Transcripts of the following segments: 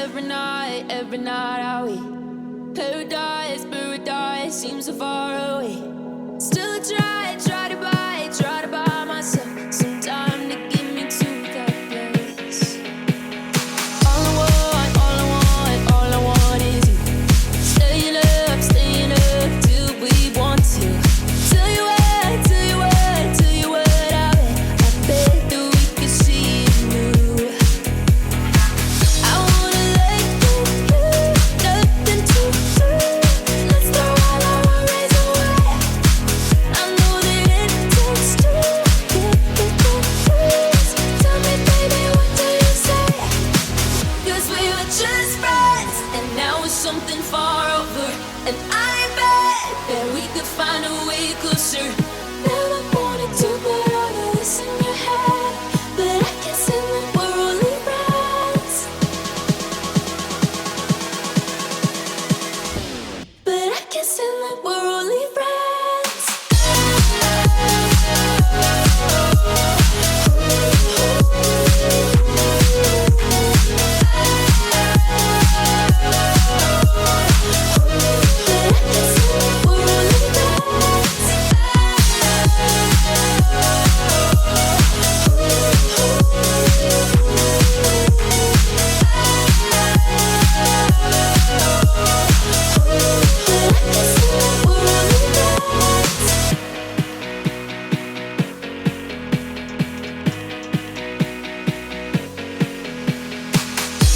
every night are we paradise, paradise seems so far away. Still try to buy myself some time to get me to that place. All I want is you. Staying up till we want to. Tell you what, I bet that we could see it new. I wanna let you, nothing to do. Let's throw all our worries away. I know that it takes two to get the confused. Tell me, baby, what do you say? 'Cause we were just friends, and now it's something far over. And I bet that we could find a way closer. Never wanted to put all of this in your head, but I guess in the we're only friends. But I guess in the we're only friends.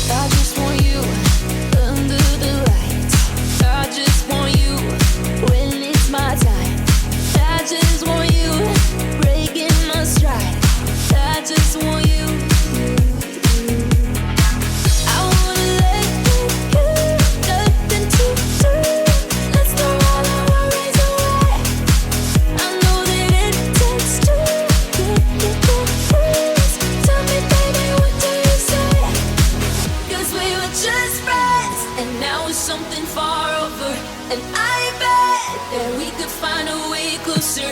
I just want you under the lights. I just want you when it's my time. I just want you breaking my stride. I just want you. I wanna let you, nothing to do. Let's throw all our worries away. I know that it takes two to get confused. Tell me, baby, what do you say? 'Cause we were just friends, and now it's something far over. And I bet that we could find a way closer.